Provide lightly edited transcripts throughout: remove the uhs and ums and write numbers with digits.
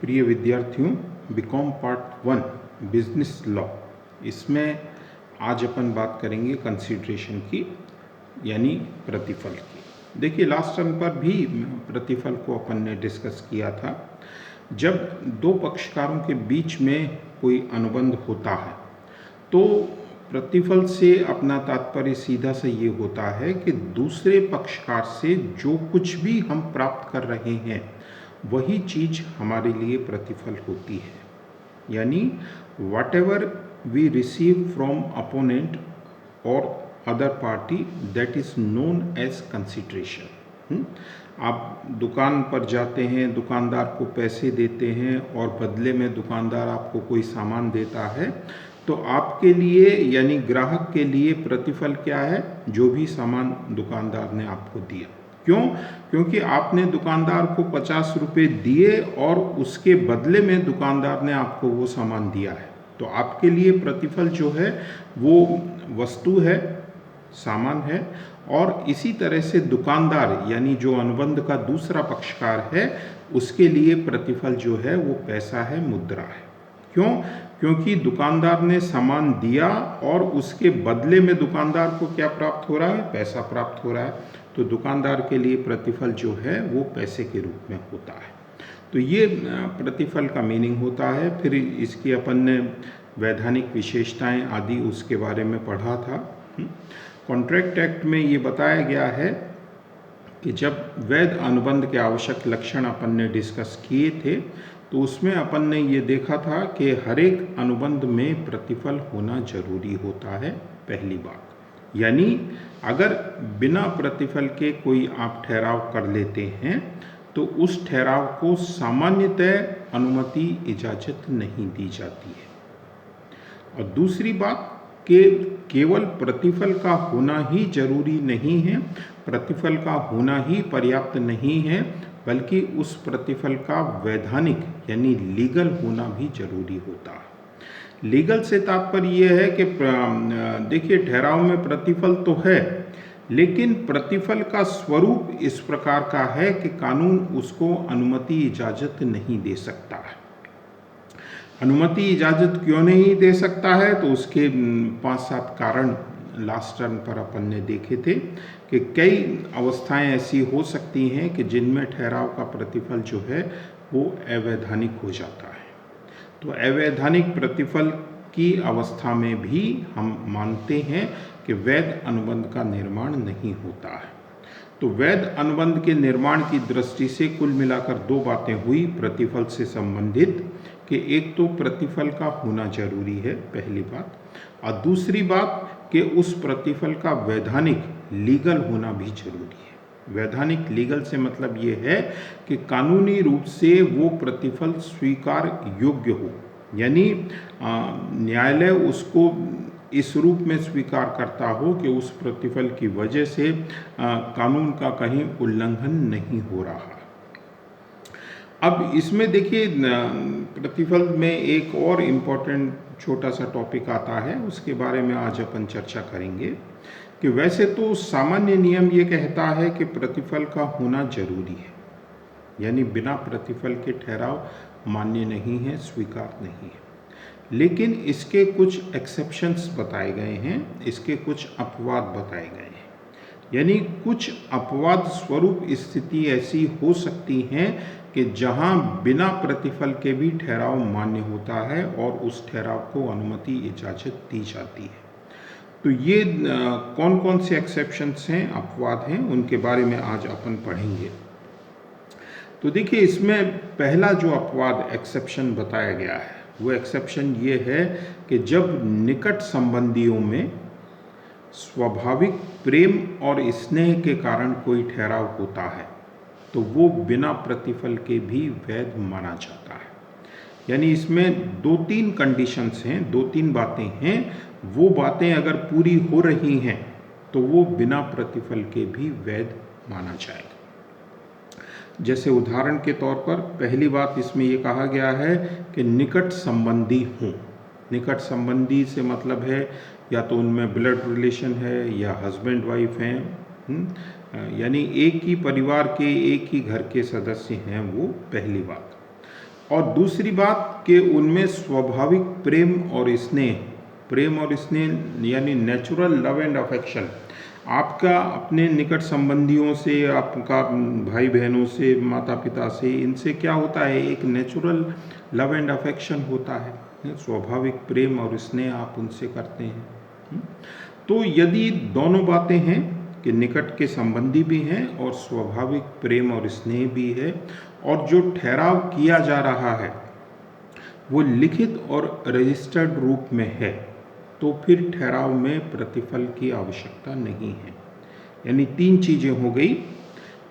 प्रिय विद्यार्थियों, BCom part 1 business law, इसमें आज अपन बात करेंगे कंसीडरेशन की, यानी प्रतिफल की। देखिए, लास्ट टर्म पर भी प्रतिफल को अपन ने डिस्कस किया था। जब दो पक्षकारों के बीच में कोई अनुबंध होता है तो प्रतिफल से अपना तात्पर्य सीधा से ये होता है कि दूसरे पक्षकार से जो कुछ भी हम प्राप्त कर रहे हैं वही चीज हमारे लिए प्रतिफल होती है। यानी whatever we receive from opponent और other party, that is known as consideration. आप दुकान पर जाते हैं, दुकानदार को पैसे देते हैं और बदले में दुकानदार आपको कोई सामान देता है, तो आपके लिए यानी ग्राहक के लिए प्रतिफल क्या है? जो भी सामान दुकानदार ने आपको दिया। क्यों? क्योंकि आपने दुकानदार को 50 रुपये दिए और उसके बदले में दुकानदार ने आपको वो सामान दिया है। तो आपके लिए प्रतिफल जो है वो वस्तु है, सामान है। और इसी तरह से दुकानदार यानी जो अनुबंध का दूसरा पक्षकार है, उसके लिए प्रतिफल जो है वो पैसा है, मुद्रा है। क्यों? क्योंकि दुकानदार ने सामान दिया और उसके बदले में दुकानदार को क्या प्राप्त हो रहा है? पैसा प्राप्त हो रहा है। तो दुकानदार के लिए प्रतिफल जो है वो पैसे के रूप में होता है। तो ये प्रतिफल का मीनिंग होता है। फिर इसकी अपन ने वैधानिक विशेषताएं आदि उसके बारे में पढ़ा था। कॉन्ट्रैक्ट एक्ट में ये बताया गया है कि जब वैध अनुबंध के आवश्यक लक्षण अपन ने डिस्कस किए थे, तो उसमें अपन ने ये देखा था कि हर एक अनुबंध में प्रतिफल होना जरूरी होता है, पहली बात। यानी अगर बिना प्रतिफल के कोई आप ठहराव कर लेते हैं तो उस ठहराव को सामान्यतः अनुमति इजाजत नहीं दी जाती है। और दूसरी बात कि केवल प्रतिफल का होना ही जरूरी नहीं है, प्रतिफल का होना ही पर्याप्त नहीं है, बल्कि उस प्रतिफल का वैधानिक यानी लीगल होना भी जरूरी होता है। लीगल से तात्पर्य यह है कि देखिए, ठहराव में प्रतिफल तो है, लेकिन प्रतिफल का स्वरूप इस प्रकार का है कि कानून उसको अनुमति इजाजत नहीं दे सकता है। अनुमति इजाजत क्यों नहीं दे सकता है? तो उसके 5-7 कारण लास्ट टर्म पर अपन ने देखे थे कि कई अवस्थाएं ऐसी हो सकती हैं कि जिनमें ठहराव का प्रतिफल जो है वो अवैधानिक हो जाता है। तो अवैधानिक प्रतिफल की अवस्था में भी हम मानते हैं कि वैध अनुबंध का निर्माण नहीं होता है। तो वैध अनुबंध के निर्माण की दृष्टि से कुल मिलाकर दो बातें हुई प्रतिफल से संबंधित, कि एक तो प्रतिफल का होना जरूरी है, पहली बात, और दूसरी बात कि उस प्रतिफल का वैधानिक लीगल होना भी जरूरी है। वैधानिक लीगल से मतलब ये है कि कानूनी रूप से वो प्रतिफल स्वीकार योग्य हो, यानी न्यायालय उसको इस रूप में स्वीकार करता हो कि उस प्रतिफल की वजह से कानून का कहीं उल्लंघन नहीं हो रहा। अब इसमें देखिए, प्रतिफल में एक और इम्पोर्टेंट छोटा सा टॉपिक आता है, उसके बारे में आज अपन चर्चा करेंगे कि वैसे तो सामान्य नियम ये कहता है कि प्रतिफल का होना जरूरी है, यानी बिना प्रतिफल के ठहराव मान्य नहीं है, स्वीकार नहीं है। लेकिन इसके कुछ एक्सेप्शंस बताए गए हैं, इसके कुछ अपवाद बताए गए हैं। यानी कुछ अपवाद स्वरूप स्थिति ऐसी हो सकती है कि जहां बिना प्रतिफल के भी ठहराव मान्य होता है और उस ठहराव को अनुमति इजाजत दी जाती है। तो ये कौन कौन से एक्सेप्शंस हैं, अपवाद हैं, उनके बारे में आज अपन पढ़ेंगे। तो देखिए, इसमें पहला जो अपवाद एक्सेप्शन बताया गया है वो एक्सेप्शन ये है कि जब निकट संबंधियों में स्वाभाविक प्रेम और स्नेह के कारण कोई ठहराव होता है तो वो बिना प्रतिफल के भी वैध माना जाता है। यानी इसमें 2-3 कंडीशंस हैं, 2-3 बातें हैं। वो बातें अगर पूरी हो रही हैं तो वो बिना प्रतिफल के भी वैध माना जाएगा। जैसे उदाहरण के तौर पर पहली बात इसमें ये कहा गया है कि निकट संबंधी हों। निकट संबंधी से मतलब है या तो उनमें ब्लड रिलेशन है या हस्बैंड वाइफ हैं, यानी एक ही परिवार के, एक ही घर के सदस्य हैं वो, पहली बात। और दूसरी बात कि उनमें स्वाभाविक प्रेम और स्नेह यानी नेचुरल लव एंड अफेक्शन, आपका अपने निकट संबंधियों से, आपका भाई बहनों से, माता पिता से, इनसे क्या होता है, एक नेचुरल लव एंड अफेक्शन होता है, स्वाभाविक प्रेम और स्नेह आप उनसे करते हैं। तो यदि दोनों बातें हैं कि निकट के संबंधी भी हैं और स्वाभाविक प्रेम और स्नेह भी है, और जो ठहराव किया जा रहा है वो लिखित और रजिस्टर्ड रूप में है, तो फिर ठहराव में प्रतिफल की आवश्यकता नहीं है। यानी 3 चीज़ें हो गई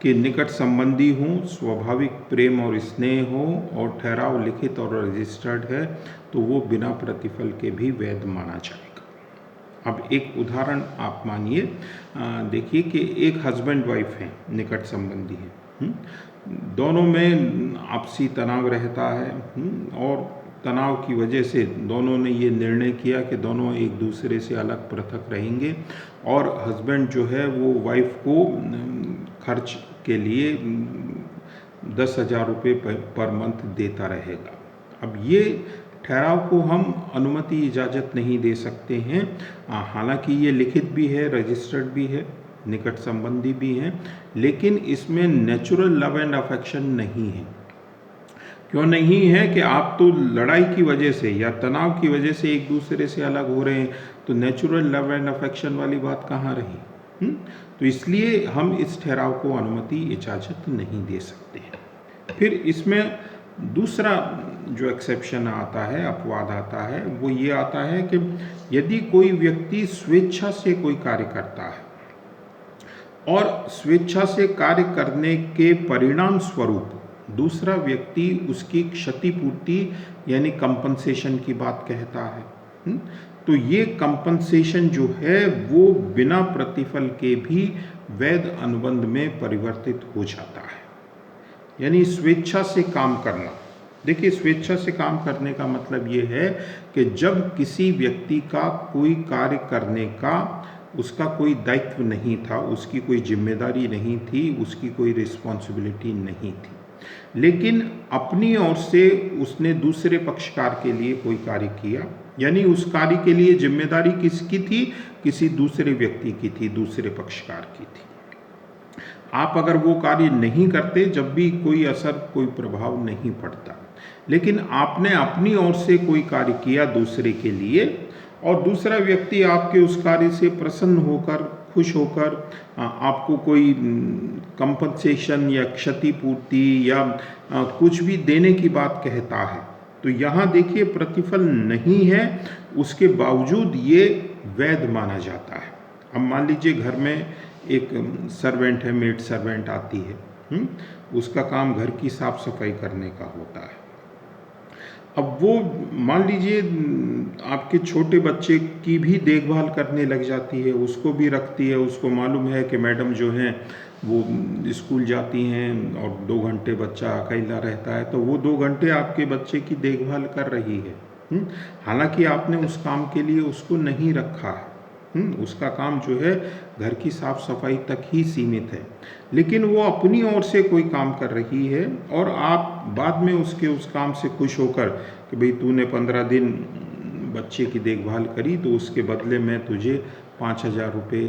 कि निकट संबंधी हों, स्वाभाविक प्रेम और स्नेह हो, और ठहराव लिखित और रजिस्टर्ड है, तो वो बिना प्रतिफल के भी वैध माना जाएगा। अब एक उदाहरण आप मानिए, देखिए कि एक हस्बैंड वाइफ हैं, निकट संबंधी हैं, दोनों में आपसी तनाव रहता है, और तनाव की वजह से दोनों ने ये निर्णय किया कि दोनों एक दूसरे से अलग पृथक रहेंगे, और हस्बैंड जो है वो वाइफ को खर्च के लिए 10,000 रुपये पर मंथ देता रहेगा। अब ये ठहराव को हम अनुमति इजाज़त नहीं दे सकते हैं, हालांकि ये लिखित भी है, रजिस्टर्ड भी है, निकट संबंधी भी हैं, लेकिन इसमें नेचुरल लव एंड अफेक्शन नहीं है। क्यों नहीं है कि आप तो लड़ाई की वजह से या तनाव की वजह से एक दूसरे से अलग हो रहे हैं, तो नेचुरल लव एंड अफेक्शन वाली बात कहाँ रही? तो इसलिए हम इस ठहराव को अनुमति इजाज़त नहीं दे सकते हैं। फिर इसमें दूसरा जो एक्सेप्शन आता है, अपवाद आता है, वो ये आता है कि यदि कोई व्यक्ति स्वेच्छा से कोई कार्य करता है और स्वेच्छा से कार्य करने के परिणाम स्वरूप दूसरा व्यक्ति उसकी क्षतिपूर्ति यानी कंपनसेशन की बात कहता है, तो ये कंपनसेशन जो है वो बिना प्रतिफल के भी वैध अनुबंध में परिवर्तित हो जाता है। यानी स्वेच्छा से काम करना, देखिए स्वेच्छा से काम करने का मतलब ये है कि जब किसी व्यक्ति का कोई कार्य करने का उसका कोई दायित्व नहीं था, उसकी कोई जिम्मेदारी नहीं थी, उसकी कोई रिस्पॉन्सिबिलिटी नहीं थी, लेकिन अपनी ओर से उसने दूसरे पक्षकार के लिए कोई कार्य किया, यानी उस कार्य के लिए जिम्मेदारी किसकी थी? किसी दूसरे व्यक्ति की थी, दूसरे पक्षकार की थी। आप अगर वो कार्य नहीं करते, जब भी कोई असर, कोई प्रभाव नहीं पड़ता, लेकिन आपने अपनी ओर से कोई कार्य किया दूसरे के लिए, और दूसरा व्यक्ति आपके उस कार्य से प्रसन्न होकर, खुश होकर आपको कोई कंपनसेशन या क्षतिपूर्ति या कुछ भी देने की बात कहता है, तो यहाँ देखिए प्रतिफल नहीं है, उसके बावजूद ये वैध माना जाता है। अब मान लीजिए घर में एक सर्वेंट है, मेड सर्वेंट आती है, उसका काम घर की साफ सफाई करने का होता है। अब वो मान लीजिए आपके छोटे बच्चे की भी देखभाल करने लग जाती है, उसको भी रखती है, उसको मालूम है कि मैडम जो हैं वो स्कूल जाती हैं और 2 घंटे बच्चा अकेला रहता है, तो वो 2 घंटे आपके बच्चे की देखभाल कर रही है। हालांकि आपने उस काम के लिए उसको नहीं रखा है, उसका काम जो है घर की साफ सफाई तक ही सीमित है, लेकिन वो अपनी ओर से कोई काम कर रही है, और आप बाद में उसके उस काम से खुश होकर कि भाई तूने 15 दिन बच्चे की देखभाल करी, तो उसके बदले मैं तुझे 5,000 रुपये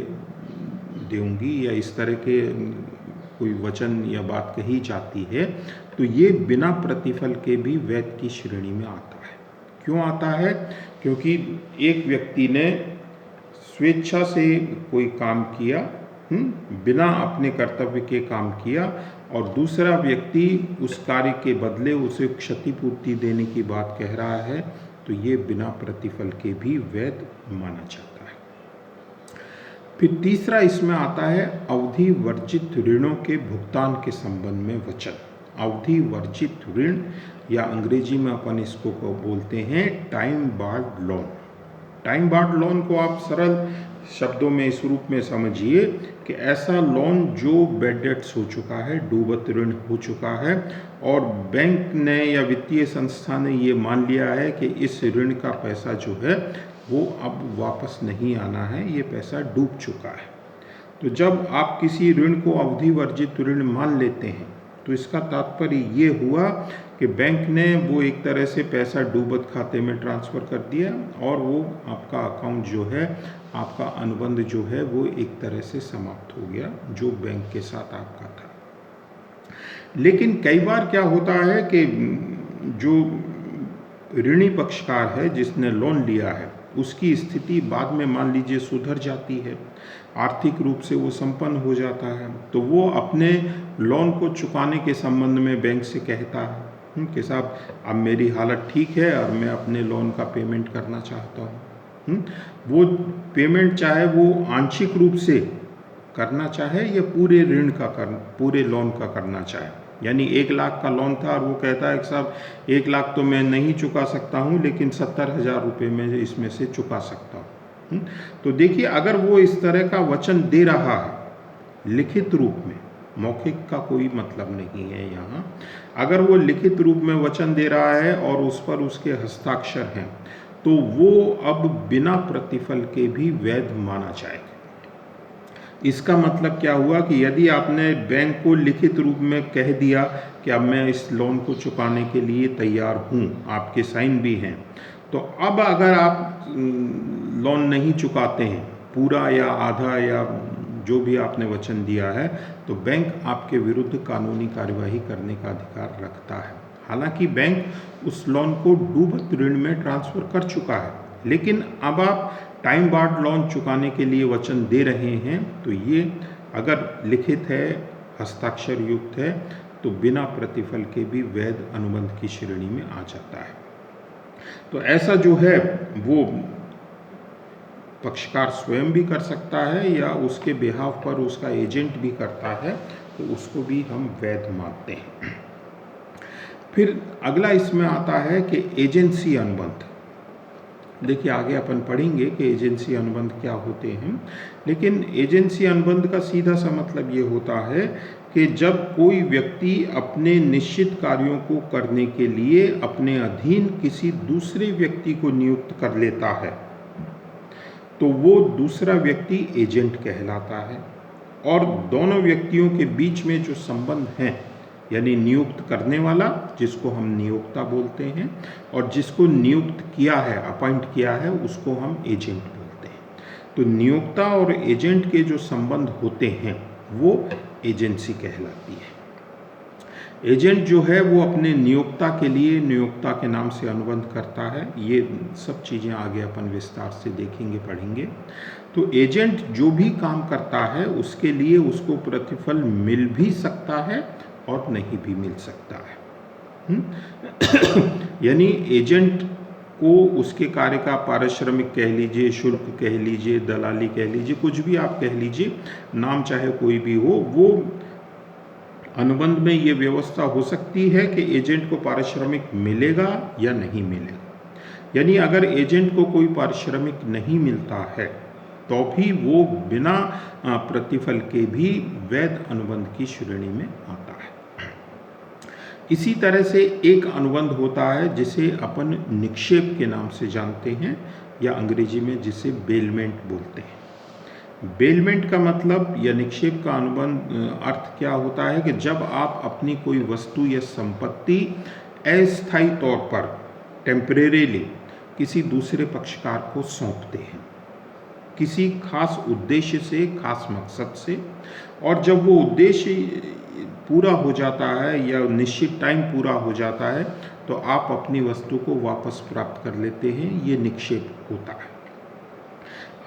दूंगी, या इस तरह के कोई वचन या बात कही जाती है, तो ये बिना प्रतिफल के भी वैध की श्रेणी में आता है। क्यों आता है? क्योंकि एक व्यक्ति ने स्वेच्छा से कोई काम किया, बिना अपने कर्तव्य के काम किया, और दूसरा व्यक्ति उस कार्य के बदले उसे क्षतिपूर्ति देने की बात कह रहा है, तो ये बिना प्रतिफल के भी वैध माना जाता है। फिर तीसरा इसमें आता है अवधि वर्जित ऋणों के भुगतान के संबंध में वचन। अवधि वर्जित ऋण, या अंग्रेजी में अपन इसको बोलते हैं time barred loan. Time barred loan को आप सरल शब्दों में इस रूप में समझिए कि ऐसा लोन जो बेड डेट्स हो चुका है, डूबत ऋण हो चुका है, और बैंक ने या वित्तीय संस्था ने ये मान लिया है कि इस ऋण का पैसा जो है वो अब वापस नहीं आना है, ये पैसा डूब चुका है। तो जब आप किसी ऋण को अवधि वर्जित ऋण मान लेते हैं, तो इसका तात्पर्य ये हुआ कि बैंक ने वो एक तरह से पैसा डूबत खाते में ट्रांसफ़र कर दिया और वो आपका अकाउंट जो है, आपका अनुबंध जो है वो एक तरह से समाप्त हो गया जो बैंक के साथ आपका था। लेकिन कई बार क्या होता है कि जो ऋणी पक्षकार है जिसने लोन लिया है उसकी स्थिति बाद में मान लीजिए सुधर जाती है, आर्थिक रूप से वो संपन्न हो जाता है, तो वो अपने लोन को चुकाने के संबंध में बैंक से कहता है कि साहब अब मेरी हालत ठीक है और मैं अपने लोन का पेमेंट करना चाहता हूँ। वो पेमेंट चाहे वो आंशिक रूप से करना चाहे या पूरे लोन का करना चाहे, यानी 1 लाख का लोन था और वो कहता है कि साहब 1 लाख तो मैं नहीं चुका सकता हूँ लेकिन 70,000 रुपये मैं इसमें से चुका सकता हूँ। तो देखिए अगर वो इस तरह का वचन दे रहा है लिखित रूप में, मौखिक का कोई मतलब नहीं है यहाँ, अगर वो लिखित रूप में वचन दे रहा है और उस पर उसके हस्ताक्षर हैं तो वो अब बिना प्रतिफल के भी वैध माना जाएगा। इसका मतलब क्या हुआ कि यदि आपने बैंक को लिखित रूप में कह दिया कि अब मैं इस लोन को चुकाने के लिए तैयार हूँ, आपके साइन भी हैं, तो अब अगर आप लोन नहीं चुकाते हैं पूरा या आधा या जो भी आपने वचन दिया है, तो बैंक आपके विरुद्ध कानूनी कार्यवाही करने का अधिकार रखता है। हालांकि बैंक उस लोन को डूबत ऋण में ट्रांसफ़र कर चुका है, लेकिन अब आप टाइम बार्ड लोन चुकाने के लिए वचन दे रहे हैं तो ये अगर लिखित है, हस्ताक्षर युक्त है, तो बिना प्रतिफल के भी वैध अनुबंध की श्रेणी में आ जाता है। तो ऐसा जो है वो पक्षकार स्वयं भी कर सकता है या उसके बिहाफ पर उसका एजेंट भी करता है, तो उसको भी हम वैध मानते हैं। फिर अगला इसमें आता है कि एजेंसी अनुबंध। देखिए आगे अपन पढ़ेंगे कि एजेंसी अनुबंध क्या होते हैं, लेकिन एजेंसी अनुबंध का सीधा सा मतलब ये होता है कि जब कोई व्यक्ति अपने निश्चित कार्यों को करने के लिए अपने अधीन किसी दूसरे व्यक्ति को नियुक्त कर लेता है तो वो दूसरा व्यक्ति एजेंट कहलाता है, और दोनों व्यक्तियों के बीच में जो संबंध हैं, यानी नियुक्त करने वाला जिसको हम नियोक्ता बोलते हैं और जिसको नियुक्त किया है, अपॉइंट किया है, उसको हम एजेंट बोलते हैं। तो नियोक्ता और एजेंट के जो संबंध होते हैं वो एजेंसी कहलाती है। एजेंट जो है वो अपने नियोक्ता के लिए नियोक्ता के नाम से अनुबंध करता है। ये सब चीज़ें आगे अपन विस्तार से देखेंगे, पढ़ेंगे। तो एजेंट जो भी काम करता है उसके लिए उसको प्रतिफल मिल भी सकता है और नहीं भी मिल सकता है। यानी एजेंट को उसके कार्य का पारिश्रमिक कह लीजिए, शुल्क कह लीजिए, दलाली कह लीजिए, कुछ भी आप कह लीजिए, नाम चाहे कोई भी हो, वो अनुबंध में ये व्यवस्था हो सकती है कि एजेंट को पारिश्रमिक मिलेगा या नहीं मिलेगा। यानी अगर एजेंट को कोई पारिश्रमिक नहीं मिलता है तो भी वो बिना प्रतिफल के भी वैध अनुबंध की श्रेणी में आता है। इसी तरह से एक अनुबंध होता है जिसे अपन निक्षेप के नाम से जानते हैं या अंग्रेजी में जिसे बेलमेंट बोलते हैं। बेलमेंट का मतलब या निक्षेप का अनुबंध अर्थ क्या होता है कि जब आप अपनी कोई वस्तु या संपत्ति अस्थायी तौर पर टेम्परेरीली किसी दूसरे पक्षकार को सौंपते हैं किसी खास उद्देश्य से, खास मकसद से, और जब वो उद्देश्य पूरा हो जाता है या निश्चित टाइम पूरा हो जाता है तो आप अपनी वस्तु को वापस प्राप्त कर लेते हैं। ये निक्षेप होता है।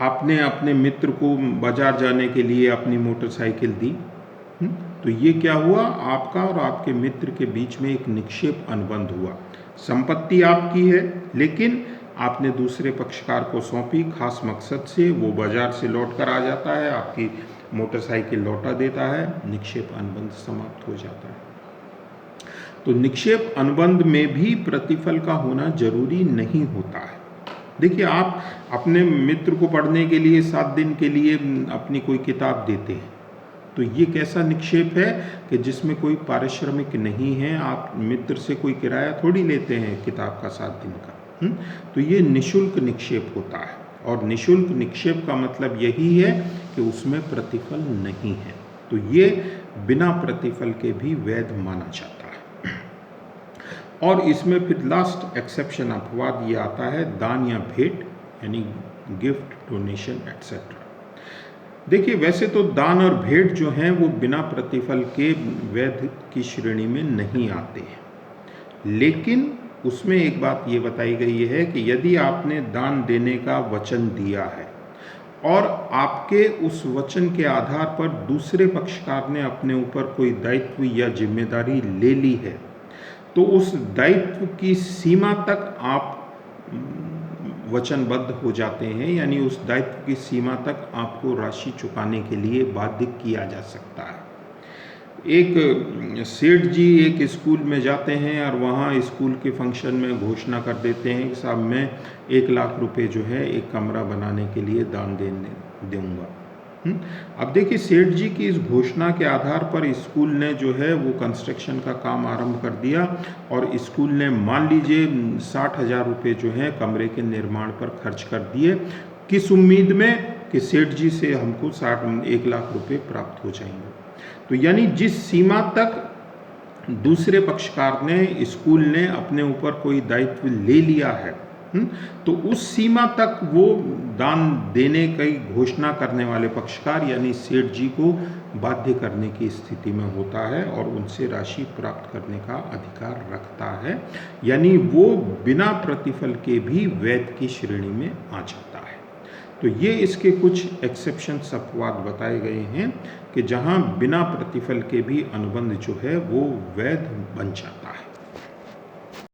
आपने अपने मित्र को बाजार जाने के लिए अपनी मोटरसाइकिल दी, तो ये क्या हुआ, आपका और आपके मित्र के बीच में एक निक्षेप अनुबंध हुआ। संपत्ति आपकी है लेकिन आपने दूसरे पक्षकार को सौंपी खास मकसद से, वो बाजार से लौट कर आ जाता है, आपकी मोटरसाइकिल लौटा देता है, निक्षेप अनुबंध समाप्त हो जाता है। तो निक्षेप अनुबंध में भी प्रतिफल का होना जरूरी नहीं होता है। देखिए आप अपने मित्र को पढ़ने के लिए 7 दिन के लिए अपनी कोई किताब देते हैं, तो ये कैसा निक्षेप है कि जिसमें कोई पारिश्रमिक नहीं है, आप मित्र से कोई किराया थोड़ी लेते हैं किताब का 7 दिन का। तो ये निशुल्क निक्षेप होता है, और निशुल्क निक्षेप का मतलब यही है कि उसमें प्रतिफल नहीं है। तो ये बिना प्रतिफल के भी वैध माना जाता है। और इसमें फिर लास्ट एक्सेप्शन अपवाद ये आता है दान या भेंट, यानी गिफ्ट, डोनेशन एक्सेट्रा। देखिए वैसे तो दान और भेंट जो हैं वो बिना प्रतिफल के वैध की श्रेणी में नहीं आते हैं, लेकिन उसमें एक बात ये बताई गई है कि यदि आपने दान देने का वचन दिया है और आपके उस वचन के आधार पर दूसरे पक्षकार ने अपने ऊपर कोई दायित्व या जिम्मेदारी ले ली है, तो उस दायित्व की सीमा तक आप वचनबद्ध हो जाते हैं, यानी उस दायित्व की सीमा तक आपको राशि चुकाने के लिए बाध्य किया जा सकता है। एक सेठ जी एक स्कूल में जाते हैं और वहाँ स्कूल के फंक्शन में घोषणा कर देते हैं कि साहब मैं 1 लाख रुपए जो है एक कमरा बनाने के लिए दान दूंगा। अब देखिए सेठ जी की इस घोषणा के आधार पर स्कूल ने जो है वो कंस्ट्रक्शन का काम आरंभ कर दिया और स्कूल ने मान लीजिए 60,000 रुपये जो है कमरे के निर्माण पर खर्च कर दिए, किस उम्मीद में कि सेठ जी से हमको 1 लाख रुपये प्राप्त हो जाएंगे। तो यानी जिस सीमा तक दूसरे पक्षकार ने, स्कूल ने अपने ऊपर कोई दायित्व ले लिया है, तो उस सीमा तक वो दान देने की घोषणा करने वाले पक्षकार यानी सेठ जी को बाध्य करने की स्थिति में होता है और उनसे राशि प्राप्त करने का अधिकार रखता है, यानी वो बिना प्रतिफल के भी वैध की श्रेणी में आ जाता है। तो ये इसके कुछ एक्सेप्शंस अपवाद बताए गए हैं कि जहाँ बिना प्रतिफल के भी अनुबंध जो है वो वैध बन जाता है।